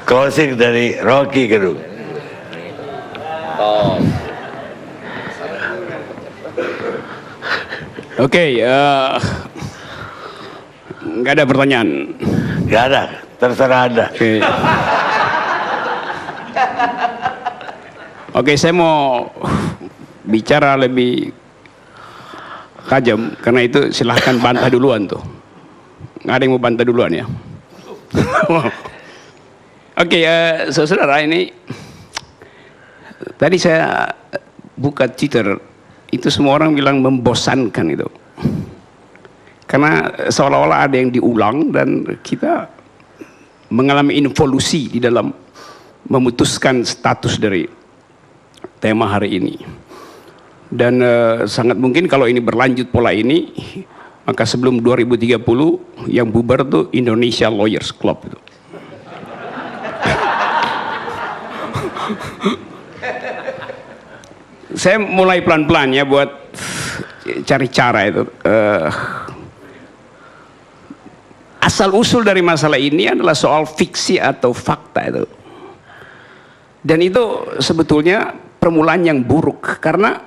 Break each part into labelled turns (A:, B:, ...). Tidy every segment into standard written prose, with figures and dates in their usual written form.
A: Closing dari Rocky Gerung.
B: Oke, nggak ada pertanyaan.
A: Nggak ada, terserah Anda.
B: Oke, saya mau bicara lebih tajam, karena itu silahkan bantah duluan tuh. Nggak ada yang mau bantah duluan ya. Oke, saudara, ini tadi saya buka Twitter, itu semua orang bilang membosankan itu. Karena seolah-olah ada yang diulang dan kita mengalami involusi di dalam memutuskan status dari tema hari ini. Dan sangat mungkin kalau ini berlanjut pola ini, maka sebelum 2030 yang bubar tuh Indonesia Lawyers Club itu. Saya mulai pelan-pelan ya buat cari cara itu. Asal usul dari masalah ini adalah soal fiksi atau fakta itu. Dan itu sebetulnya permulaan yang buruk, karena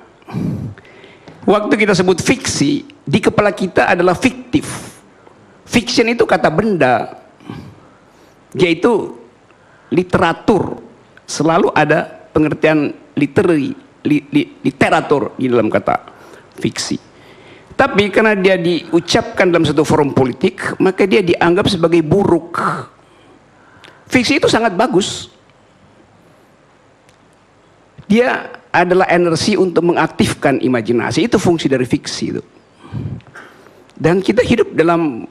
B: waktu kita sebut fiksi, di kepala kita adalah fiktif. Fiction itu kata benda, yaitu literatur. Selalu ada pengertian literatur di dalam kata fiksi. Tapi karena dia diucapkan dalam satu forum politik, maka dia dianggap sebagai buruk. Fiksi itu sangat bagus. Dia adalah energi untuk mengaktifkan imajinasi. Itu fungsi dari fiksi itu. Dan kita hidup dalam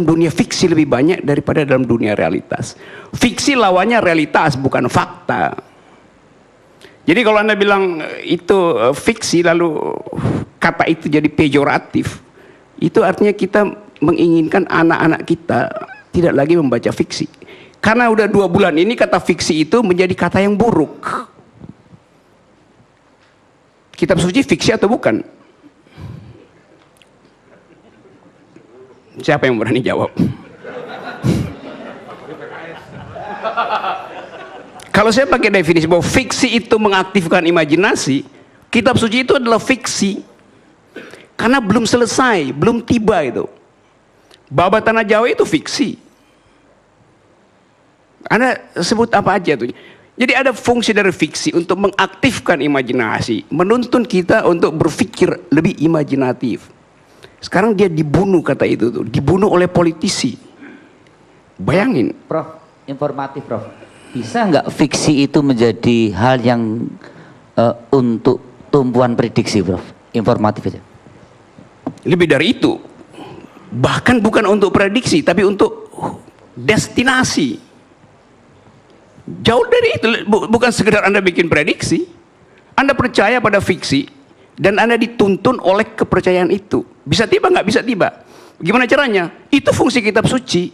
B: dunia fiksi lebih banyak daripada dalam dunia realitas. Fiksi lawannya realitas, bukan fakta. Jadi kalau Anda bilang itu fiksi lalu kata itu jadi pejoratif, itu artinya kita menginginkan anak-anak kita tidak lagi membaca fiksi. Karena udah 2 bulan ini kata fiksi itu menjadi kata yang buruk. Kitab suci fiksi atau bukan? Siapa yang berani jawab? Kalau saya pakai definisi bahwa fiksi itu mengaktifkan imajinasi, kitab suci itu adalah fiksi. Karena belum selesai, belum tiba itu. Babat Tanah Jawa itu fiksi. Anda sebut apa aja tuh. Jadi ada fungsi dari fiksi untuk mengaktifkan imajinasi, menuntun kita untuk berpikir lebih imajinatif. Sekarang dia dibunuh, kata itu tuh, dibunuh oleh politisi. Bayangin.
C: Prof, informatif Prof. Bisa nggak fiksi itu menjadi hal yang untuk tumpuan prediksi, Prof? Informatif aja.
B: Lebih dari itu. Bahkan bukan untuk prediksi, tapi untuk destinasi. Jauh dari itu, bukan sekedar Anda bikin prediksi. Anda percaya pada fiksi, dan Anda dituntun oleh kepercayaan itu. Bisa tiba nggak bisa tiba. Gimana caranya? Itu fungsi kitab suci.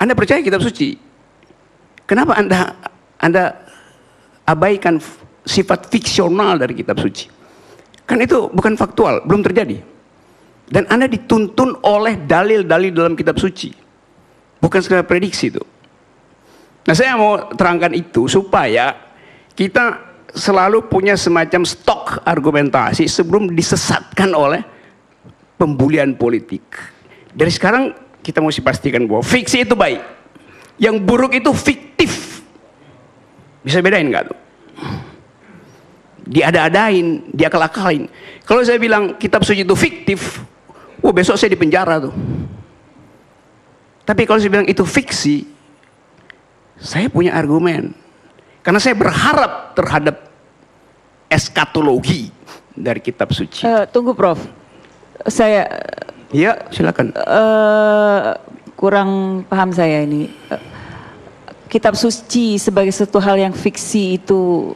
B: Anda percaya kitab suci. Kenapa Anda abaikan sifat fiksional dari kitab suci? Kan itu bukan faktual, belum terjadi. Dan Anda dituntun oleh dalil-dalil dalam kitab suci. Bukan sekedar prediksi itu. Nah, saya mau terangkan itu supaya kita selalu punya semacam stok argumentasi sebelum disesatkan oleh pembulian politik. Dari sekarang kita mesti pastikan bahwa fiksi itu baik. Yang buruk itu fiktif. Bisa bedain nggak tuh? Diada-adain, diakal-akalin. Kalau saya bilang kitab suci itu fiktif, besok saya di penjara tuh. Tapi kalau saya bilang itu fiksi, saya punya argumen. Karena saya berharap terhadap eskatologi dari kitab suci.
D: Tunggu Prof. Saya
B: ya, silakan.
D: Kurang paham saya ini. Kitab suci sebagai satu hal yang fiksi itu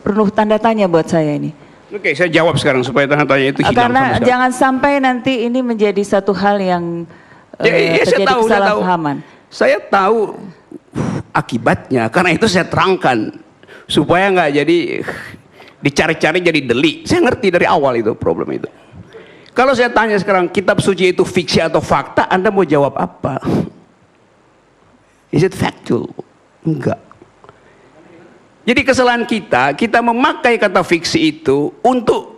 D: penuh tanda tanya buat saya ini.
B: Oke, saya jawab sekarang supaya tanda tanya itu hilang.
D: Karena jangan sampai nanti ini menjadi satu hal yang terjadi kesalahpahaman.
B: Saya tahu akibatnya, karena itu saya terangkan supaya nggak jadi dicari-cari jadi delik. Saya ngerti dari awal itu problem itu. Kalau saya tanya sekarang, kitab suci itu fiksi atau fakta, Anda mau jawab apa? Is it factual? Enggak. Jadi kesalahan kita memakai kata fiksi itu untuk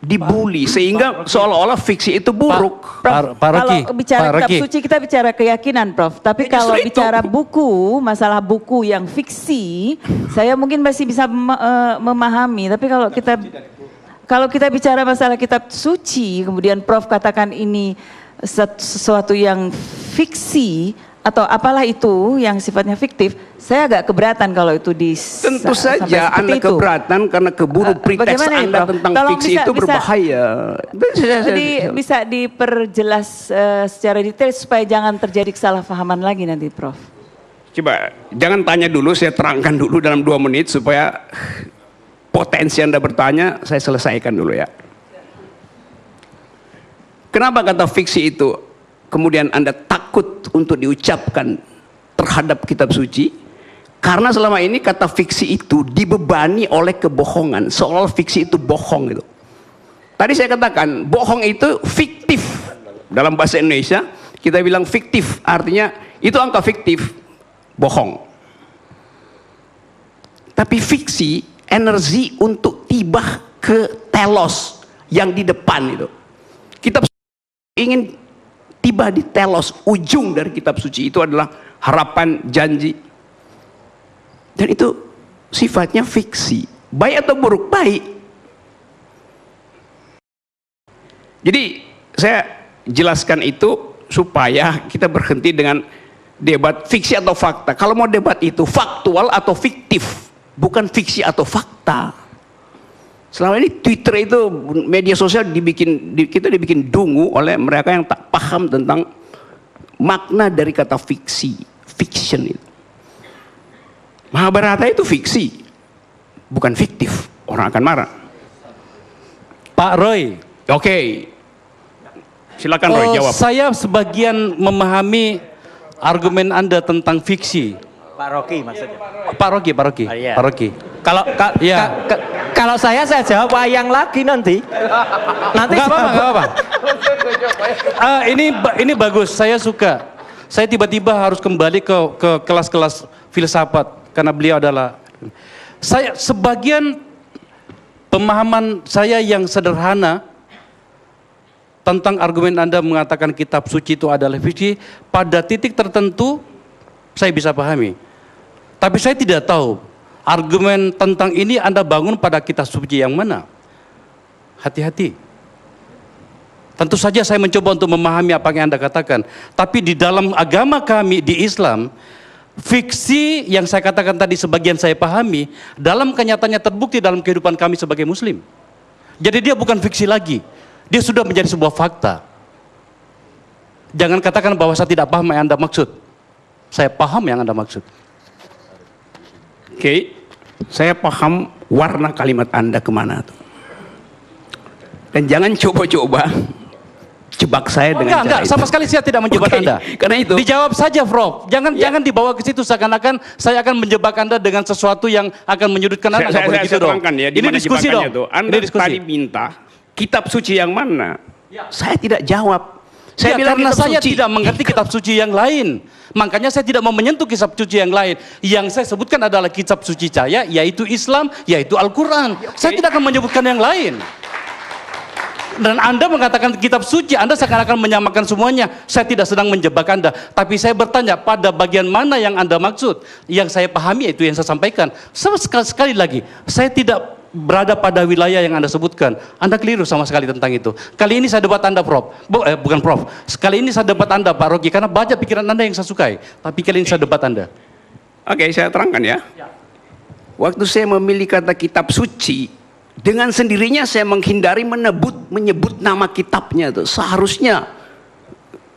B: dibully, sehingga seolah-olah fiksi itu buruk.
D: Prof, kalau bicara kitab suci kita bicara keyakinan, Prof. Tapi kalau bicara buku, masalah buku yang fiksi, saya mungkin masih bisa memahami. Tapi kalau kita bicara masalah kitab suci, kemudian Prof katakan ini sesuatu yang fiksi atau apalah itu yang sifatnya fiktif, saya agak keberatan kalau itu
B: Tentu saja Anda keberatan karena keburu preteks Anda tentang fiksi itu berbahaya.
D: Jadi bisa diperjelas secara detail supaya jangan terjadi kesalahpahaman lagi nanti, Prof.
B: Coba jangan tanya dulu, saya terangkan dulu dalam 2 menit supaya potensi Anda bertanya saya selesaikan dulu ya. Kenapa kata fiksi itu kemudian Anda takut untuk diucapkan terhadap kitab suci? Karena selama ini kata fiksi itu dibebani oleh kebohongan, seolah fiksi itu bohong gitu. Tadi saya katakan bohong itu fiktif. Dalam bahasa Indonesia kita bilang fiktif, artinya itu angka fiktif, bohong. Tapi fiksi, energi untuk tiba ke telos yang di depan itu. Kitab ingin tiba di telos, ujung dari kitab suci itu adalah harapan, janji. Dan itu sifatnya fiksi. Baik atau buruk? Baik. Jadi saya jelaskan itu supaya kita berhenti dengan debat fiksi atau fakta. Kalau mau debat itu faktual atau fiktif, bukan fiksi atau fakta. Selama ini Twitter itu media sosial kita dibikin dungu oleh mereka yang tak paham tentang makna dari kata fiksi, fiction itu. Mahabharata itu fiksi, bukan fiktif. Orang akan marah.
E: Pak Roy.
B: Oke. Silakan Roy jawab.
E: Saya sebagian memahami argumen Anda tentang fiksi.
F: Pak Rocky maksudnya.
E: Pak Rocky.
F: Iya.
E: Pak Rocky.
F: Kalau saya jawab wayang lagi nanti.
E: Nggak apa-apa. Ini bagus. Saya suka. Saya tiba-tiba harus kembali ke kelas-kelas filsafat karena beliau adalah. Saya sebagian pemahaman saya yang sederhana tentang argumen Anda mengatakan kitab suci itu adalah fiksi, pada titik tertentu saya bisa pahami. Tapi saya tidak tahu argumen tentang ini Anda bangun pada kitab suci yang mana. Hati-hati. Tentu saja saya mencoba untuk memahami apa yang Anda katakan. Tapi di dalam agama kami di Islam, fiksi yang saya katakan tadi sebagian saya pahami, dalam kenyataannya terbukti dalam kehidupan kami sebagai Muslim. Jadi dia bukan fiksi lagi. Dia sudah menjadi sebuah fakta. Jangan katakan bahwa saya tidak paham yang Anda maksud. Saya paham yang Anda maksud.
B: Oke, saya paham warna kalimat Anda kemana tuh. Dan jangan coba-coba jebak saya dengan cara itu.
E: Sama sekali saya tidak menjebak Anda.
B: Karena itu
E: dijawab saja, Prof. Jangan dibawa ke situ seakan-akan saya akan menjebak Anda dengan sesuatu yang akan menyudutkan Anda.
B: Saya terangkan ya.
E: Ini diskusi dong.
B: Anda tadi minta kitab suci yang mana? Ya. Saya tidak jawab. Saya bilang
E: karena saya
B: suci.
E: tidak mengerti kitab suci yang lain. Makanya saya tidak mau menyentuh kitab suci yang lain. Yang saya sebutkan adalah kitab suci saya, yaitu Islam, yaitu Al-Quran. Ya, okay. Saya tidak akan menyebutkan yang lain. Dan Anda mengatakan kitab suci, Anda seakan-akan menyamakan semuanya. Saya tidak sedang menjebak Anda. Tapi saya bertanya pada bagian mana yang Anda maksud. Yang saya pahami itu yang saya sampaikan. Sekali lagi, saya tidak berada pada wilayah yang Anda sebutkan. Anda keliru sama sekali tentang itu. Kali ini saya debat Anda, Prof. Bukan Prof. Sekali ini saya debat Anda, Pak Rocky, karena banyak pikiran Anda yang saya sukai. Tapi kali ini saya debat Anda.
B: Oke, saya terangkan ya. Waktu saya memilih kata kitab suci, dengan sendirinya saya menghindari menyebut nama kitabnya tuh. Seharusnya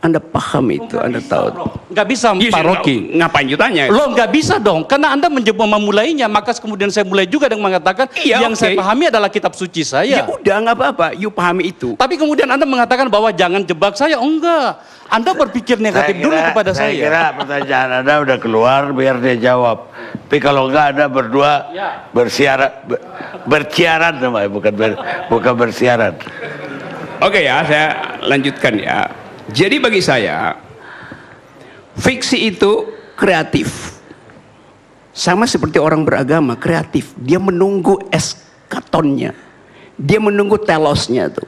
B: Anda paham itu, Anda tahu.
E: Nggak bisa, Pak Rocky.
B: Ngapain jutanya?
E: Loh, nggak bisa dong, karena Anda memulainya, maka kemudian saya mulai juga dengan mengatakan yang saya pahami adalah kitab suci saya.
B: Ya udah, nggak apa-apa, you pahami itu.
E: Tapi kemudian Anda mengatakan bahwa jangan jebak saya. Oh enggak, Anda berpikir negatif dulu kepada saya.
A: Saya kira pertanyaan Anda udah keluar, biar dia jawab. Tapi kalau enggak, Anda berdua bersiaran namanya, bukan bersiaran.
B: Oke ya, saya lanjutkan ya. Jadi bagi saya, fiksi itu kreatif. Sama seperti orang beragama, kreatif. Dia menunggu eskatonnya. Dia menunggu telosnya tuh.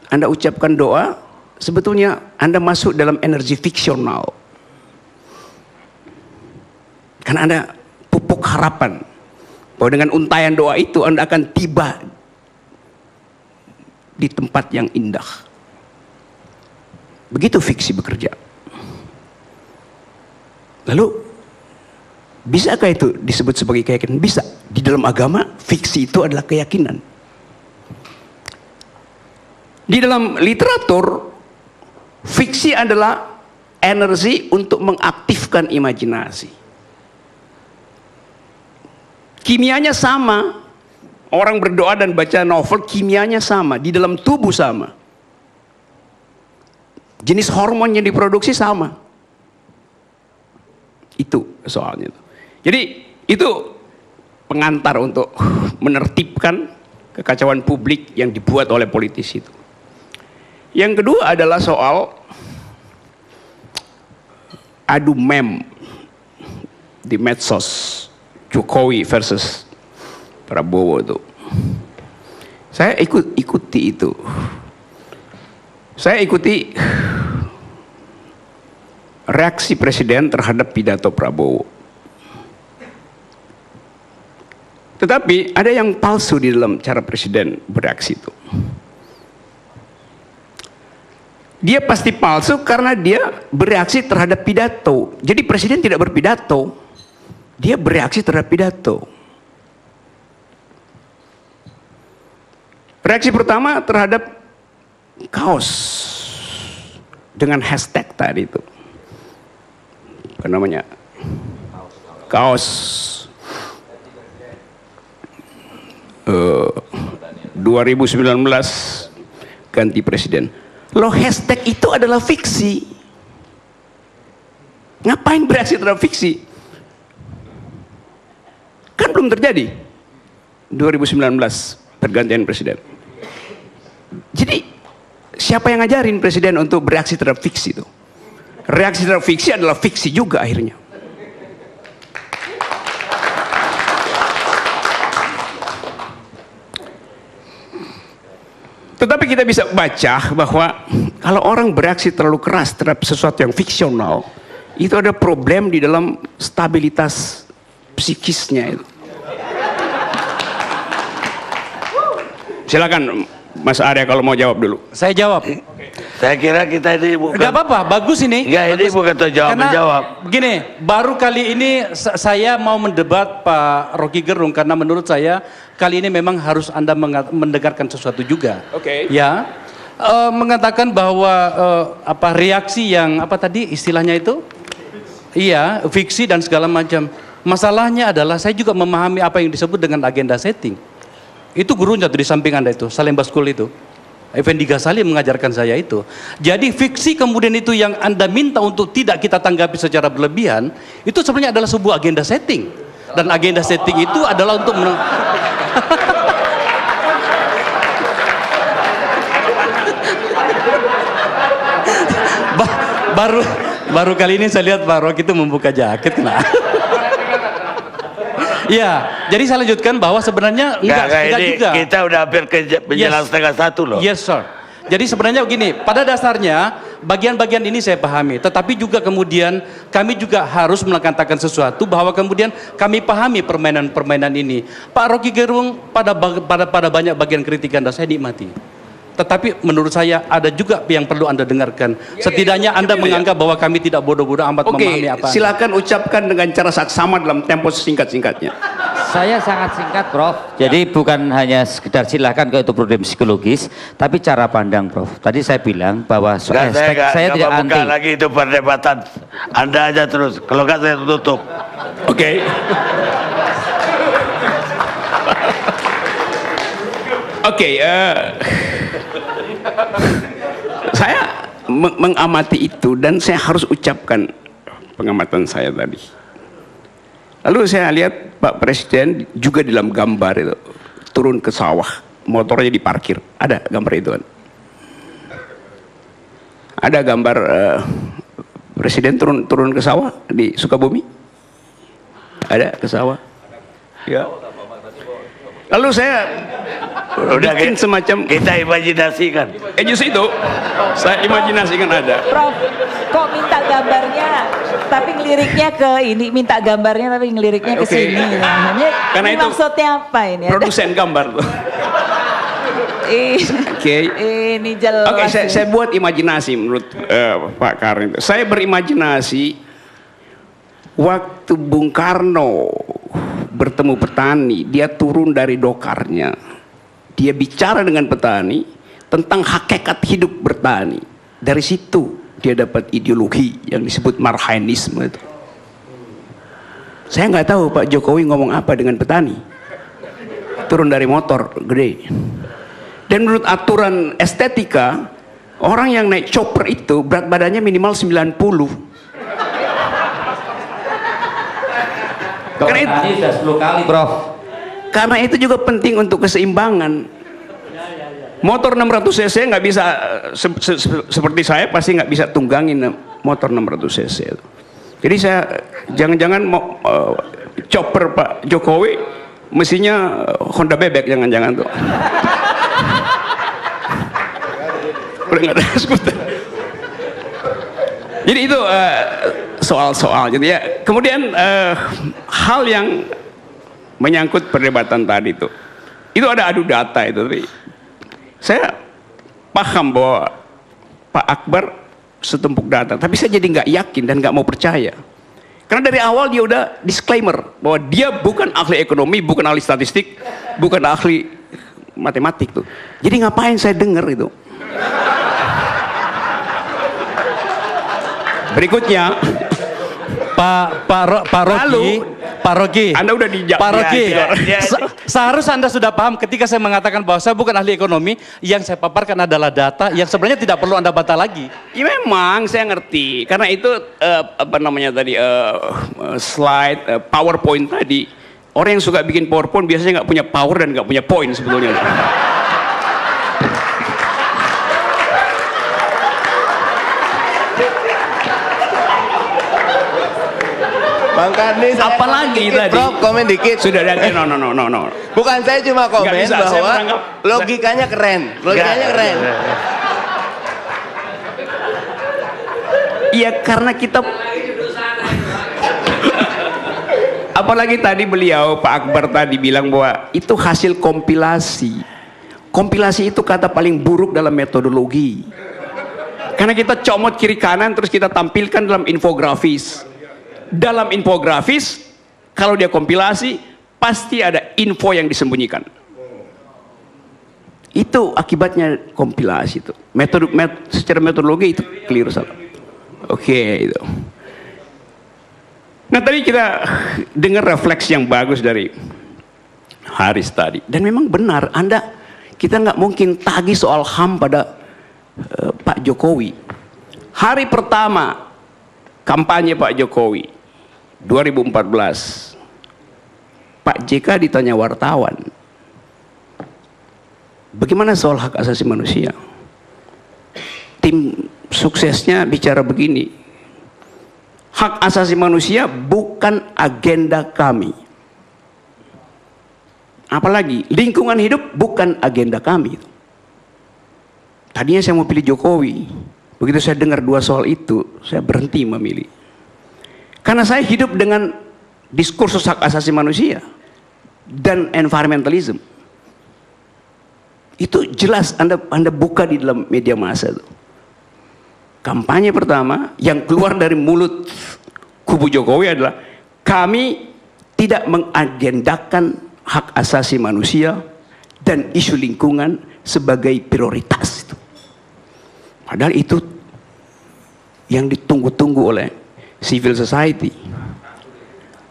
B: Anda ucapkan doa, sebetulnya Anda masuk dalam energi fiksional. Karena Anda pupuk harapan bahwa dengan untayan doa itu Anda akan tiba di tempat yang indah. Begitu fiksi bekerja. Lalu, bisakah itu disebut sebagai keyakinan? Bisa. Di dalam agama, fiksi itu adalah keyakinan. Di dalam literatur, fiksi adalah energi untuk mengaktifkan imajinasi. Kimianya sama. Orang berdoa dan baca novel, kimianya sama. Di dalam tubuh sama. Jenis hormon yang diproduksi sama. Itu soalnya. Jadi itu pengantar untuk menertibkan kekacauan publik yang dibuat oleh politisi itu. Yang kedua adalah soal adu meme di medsos, Jokowi versus Prabowo itu. Saya ikuti itu. Saya ikuti reaksi presiden terhadap pidato Prabowo. Tetapi ada yang palsu di dalam cara presiden bereaksi itu. Dia pasti palsu karena dia bereaksi terhadap pidato. Jadi presiden tidak berpidato. Dia bereaksi terhadap pidato. Reaksi pertama terhadap kaos dengan hashtag tadi itu. Apa namanya? Kaos 2019 ganti presiden. Loh, hashtag itu adalah fiksi. Ngapain bereaksi terhadap fiksi? Kan belum terjadi 2019 pergantian presiden. Jadi siapa yang ngajarin presiden untuk bereaksi terhadap fiksi itu? Reaksi terhadap fiksi adalah fiksi juga akhirnya. Tetapi kita bisa baca bahwa kalau orang bereaksi terlalu keras terhadap sesuatu yang fiksional, itu ada problem di dalam stabilitas psikisnya itu. Silakan Mas Arya kalau mau jawab dulu.
E: Saya jawab.
A: Saya kira kita ini bukan.
E: Gak apa-apa, bagus ini.
A: Enggak, ini
E: bagus.
A: bukan jawab.
E: Begini, baru kali ini saya mau mendebat Pak Rocky Gerung karena menurut saya kali ini memang harus Anda mendengarkan sesuatu juga.
B: Oke.
E: Ya, mengatakan bahwa apa reaksi yang apa tadi istilahnya itu? Iya, fiksi dan segala macam. Masalahnya adalah saya juga memahami apa yang disebut dengan agenda setting. Itu gurunya tuh di samping Anda itu, Salemba School itu. Effendi Ghazali mengajarkan saya itu. Jadi fiksi kemudian itu yang Anda minta untuk tidak kita tanggapi secara berlebihan, itu sebenarnya adalah sebuah agenda setting. Dan agenda setting itu adalah untuk baru kali ini saya lihat Pak Rocky itu membuka jaket. Nah. Ya, jadi saya lanjutkan bahwa sebenarnya enggak juga.
A: Kita udah hampir ke menjelang setengah satu loh.
E: Yes, sir. Jadi sebenarnya begini, pada dasarnya bagian-bagian ini saya pahami, tetapi juga kemudian kami juga harus mengatakan sesuatu bahwa kemudian kami pahami permainan-permainan ini. Pak Rocky Gerung pada banyak bagian kritikan dan saya nikmati. Tetapi menurut saya ada juga yang perlu Anda dengarkan. Setidaknya Anda menganggap bahwa kami tidak bodoh-bodoh amat memahami apa.
B: Oke, silakan ucapkan dengan cara saksama dalam tempo singkat-singkatnya.
C: Saya sangat singkat, Prof. Jadi bukan hanya sekedar silakan kalau itu problem psikologis, tapi cara pandang, Prof. Tadi saya bilang bahwa
A: saya tidak anti. Buka lagi itu perdebatan. Anda aja terus. Kalau nggak saya tutup.
B: Oke. Oke, saya mengamati itu dan saya harus ucapkan pengamatan saya tadi. Lalu saya lihat Pak Presiden juga dalam gambar itu turun ke sawah motornya diparkir. Ada gambar itu kan? Ada gambar presiden turun ke sawah di Sukabumi? Ada ke sawah? Ya. Lalu saya bikin semacam
A: kita imajinasikan.
B: justru itu saya imajinasikan ada.
D: Prof, kok minta gambarnya, tapi ngeliriknya ke ini, minta gambarnya tapi ngeliriknya ke sini. Ini,
B: Karena
D: ini
B: itu
D: maksudnya apa ini?
B: Produsen gambar tuh. Oke.
D: Ini jelas.
B: Oke, saya buat imajinasi menurut Pak Karin. Saya berimajinasi waktu Bung Karno bertemu petani, dia turun dari dokarnya. Dia bicara dengan petani tentang hakikat hidup bertani. Dari situ dia dapat ideologi yang disebut marhainisme itu. Saya nggak tahu Pak Jokowi ngomong apa dengan petani. Turun dari motor gede. Dan menurut aturan estetika, orang yang naik chopper itu berat badannya minimal 90. Karena itu,
C: sudah 10 kali, Prof.
B: karena itu juga penting untuk keseimbangan. Motor 600 cc nggak bisa seperti saya pasti nggak bisa tunggangin motor 600 cc. Jadi saya jangan-jangan mau chopper Pak Jokowi mestinya Honda bebek, jangan-jangan tuh. Udah nggak ada skuter. Jadi itu soal-soal gitu ya. Kemudian hal yang menyangkut perdebatan tadi itu ada adu data itu. Tapi saya paham bahwa Pak Akbar setumpuk data, tapi saya jadi nggak yakin dan nggak mau percaya. Karena dari awal dia udah disclaimer bahwa dia bukan ahli ekonomi, bukan ahli statistik, bukan ahli matematik tuh. Jadi ngapain saya dengar itu? Berikutnya,
E: Pak Rocky,
B: Anda udah dijawab.
E: Pak Rocky,
A: Ya,
E: seharusnya Anda sudah paham ketika saya mengatakan bahwa saya bukan ahli ekonomi, yang saya paparkan adalah data yang sebenarnya tidak perlu Anda bantah lagi.
B: Ya memang saya ngerti, karena itu apa namanya tadi slide PowerPoint tadi. Orang yang suka bikin PowerPoint biasanya nggak punya power dan nggak punya poin sebetulnya.
G: Bang Karni, saya
B: Apalagi
G: dikit,
B: tadi?
G: Prof, komen dikit.
B: Sudah ada, no.
G: Bukan saya cuma komen
B: Nggak bisa, saya
G: bahwa
B: menganggap-
G: logikanya keren. Logikanya keren.
B: Iya karena kita apalagi tadi beliau Pak Akbar tadi bilang bahwa itu hasil kompilasi. Kompilasi itu kata paling buruk dalam metodologi. Karena kita comot kiri kanan terus kita tampilkan dalam infografis. Dalam infografis kalau dia kompilasi pasti ada info yang disembunyikan. Itu akibatnya kompilasi itu. Secara metodologi itu keliru salah. Oke, itu. Nah tadi kita dengar refleks yang bagus dari Haris tadi. Dan memang benar, kita nggak mungkin tagih soal HAM pada Pak Jokowi. Hari pertama kampanye Pak Jokowi 2014, Pak JK ditanya wartawan, bagaimana soal hak asasi manusia? Tim suksesnya bicara begini, hak asasi manusia bukan agenda kami. Apalagi lingkungan hidup bukan agenda kami. Tadinya saya mau pilih Jokowi. Begitu saya dengar dua soal itu, saya berhenti memilih. Karena saya hidup dengan diskursus hak asasi manusia dan environmentalism. Itu jelas Anda buka di dalam media massa itu. Kampanye pertama yang keluar dari mulut kubu Jokowi adalah kami tidak mengagendakan hak asasi manusia dan isu lingkungan sebagai prioritas. Padahal itu yang ditunggu-tunggu oleh civil society.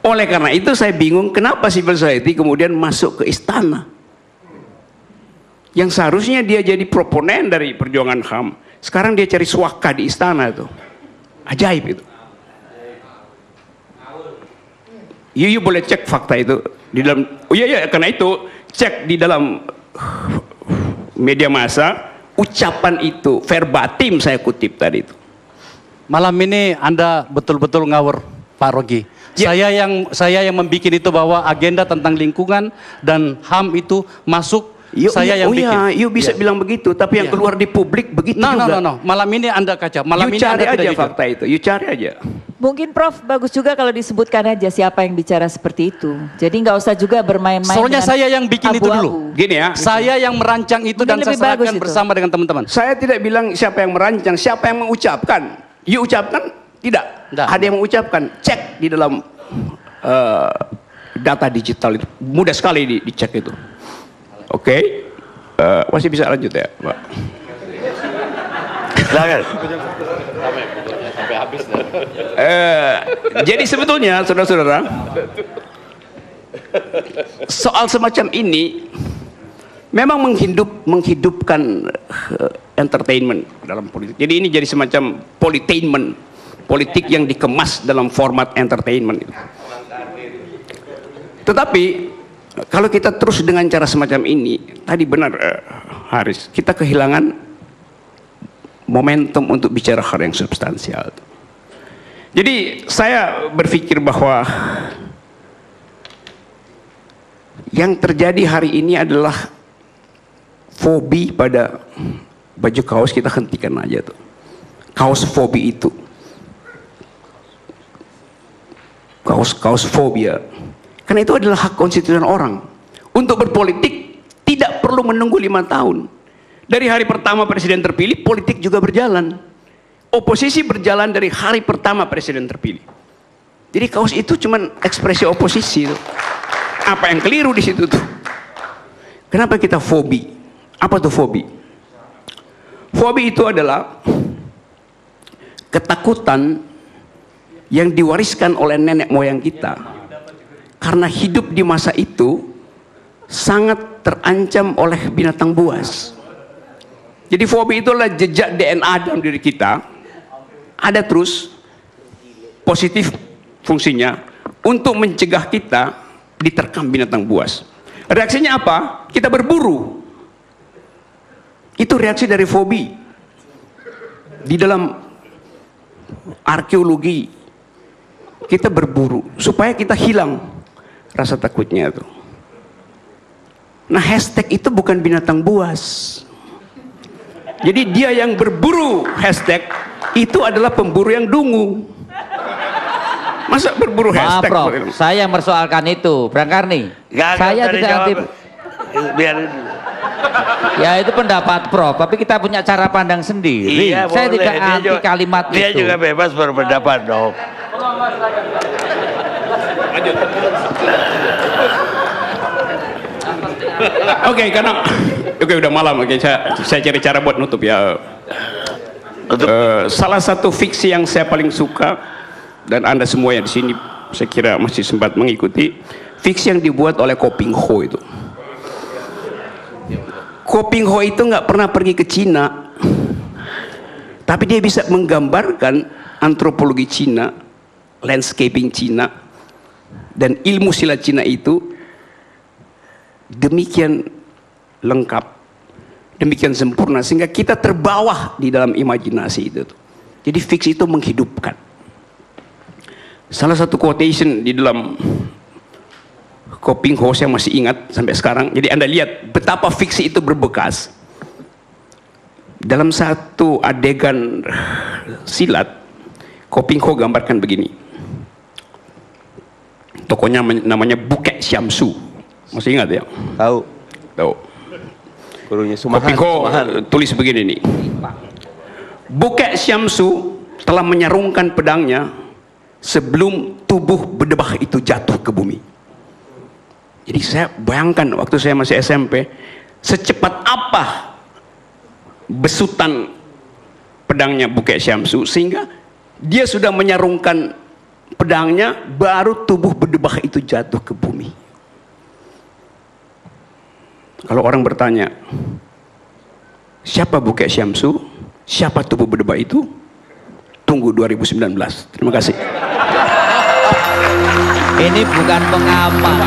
B: Oleh karena itu saya bingung kenapa civil society kemudian masuk ke istana. Yang seharusnya dia jadi proponen dari perjuangan HAM. Sekarang dia cari suaka di istana itu. Ajaib itu. You boleh cek fakta itu di dalam. Oh iya karena itu cek di dalam media massa, ucapan itu verbatim saya kutip tadi itu.
E: Malam ini Anda betul-betul ngawur, Pak Rogi.
B: Ya.
E: Saya yang membuat itu bahwa agenda tentang lingkungan dan HAM itu masuk. Saya yang bikin.
B: You bisa bilang begitu, tapi yang keluar di publik begitu juga.
E: No. Malam ini Anda kacau. Malam
B: You
E: ini
B: cari
E: Anda
B: aja
E: tidak jujur.
B: fakta itu. You cari aja.
D: Mungkin Prof bagus juga kalau disebutkan aja siapa yang bicara seperti itu. Jadi nggak usah juga bermain-main.
E: Soalnya
D: dengan
E: saya yang bikin itu dulu.
D: abu-abu.
B: Gini ya.
E: Saya yang merancang itu
D: Mungkin
E: dan saya
D: lebih bagus
E: serahkan
D: itu.
E: bersama dengan teman-teman.
B: Saya tidak bilang siapa yang merancang, siapa yang mengucapkan. You ucapkan? Tidak.
E: Tidak.
B: Ada yang mengucapkan. Cek di dalam data digital itu. Mudah sekali dicek itu. Oke. Masih bisa lanjut ya, Pak?
A: Silakan.
B: Jadi sebetulnya, saudara-saudara, soal semacam ini memang menghidupkan entertainment dalam politik. Jadi ini jadi semacam politainment, politik yang dikemas dalam format entertainment itu. Tetapi kalau kita terus dengan cara semacam ini, tadi benar Haris, kita kehilangan momentum untuk bicara hal yang substansial. Jadi saya berpikir bahwa yang terjadi hari ini adalah fobi pada baju kaos, kita hentikan aja tuh. Kaos fobi itu. Kaos fobia. Karena itu adalah hak konstitusional orang. Untuk berpolitik tidak perlu menunggu 5 tahun. Dari hari pertama presiden terpilih, politik juga berjalan. Oposisi berjalan dari hari pertama presiden terpilih. Jadi kaos itu cuma ekspresi oposisi. Tuh. Apa yang keliru di situ tuh? Kenapa kita fobi? Apa tuh fobi? Fobi itu adalah ketakutan yang diwariskan oleh nenek moyang kita. Karena hidup di masa itu sangat terancam oleh binatang buas. Jadi fobi itu adalah jejak DNA dalam diri kita. Ada terus positif fungsinya untuk mencegah kita diterkam binatang buas. Reaksinya apa? Kita berburu. Itu reaksi dari fobi. Di dalam arkeologi kita berburu supaya kita hilang rasa takutnya itu. Nah, hashtag itu bukan binatang buas. Jadi dia yang berburu hashtag itu adalah pemburu yang dungu. Masa berburu
C: Maaf
B: hashtag?
C: Prof, saya mempersoalkan itu, Bang Karni. Saya tidak anti.
A: Biarin.
C: Ya itu pendapat Prof, tapi kita punya cara pandang sendiri.
A: Iya,
C: Saya
A: boleh.
C: tidak
A: Dia
C: anti
A: juga-
C: kalimat
A: Dia
C: itu.
A: juga bebas berpendapat dong.
B: Oke, karena udah malam. Oke, saya cari cara buat nutup ya. Salah satu fiksi yang saya paling suka dan Anda semua yang di sini saya kira masih sempat mengikuti, fiksi yang dibuat oleh Ko Ping Ho itu. Ko Ping Ho itu nggak pernah pergi ke Cina, tapi dia bisa menggambarkan antropologi Cina, landscaping Cina, dan ilmu silat Cina itu demikian lengkap, demikian sempurna sehingga kita terbawa di dalam imajinasi itu. Jadi fiksi itu menghidupkan. Salah satu quotation di dalam Ko Ping Ho saya masih ingat sampai sekarang. Jadi Anda lihat betapa fiksi itu berbekas. Dalam satu adegan silat, Ko Ping Ho gambarkan begini. Tokonya namanya Bukek Syamsu. Masih ingat ya?
G: Tahu.
B: Tahu.
G: Gurunya
B: Ko
G: Sumahan.
B: Ping Ho tulis begini nih. Bukek Syamsu telah menyarungkan pedangnya sebelum tubuh berdebah itu jatuh ke bumi. Jadi saya bayangkan waktu saya masih SMP, secepat apa besutan pedangnya Bukek Syamsu sehingga dia sudah menyarungkan pedangnya baru tubuh berdebah itu jatuh ke bumi. Kalau orang bertanya, siapa Bukek Syamsu? Siapa tubuh berdebah itu? Tunggu 2019. Terima kasih.
C: Ini bukan pengamat.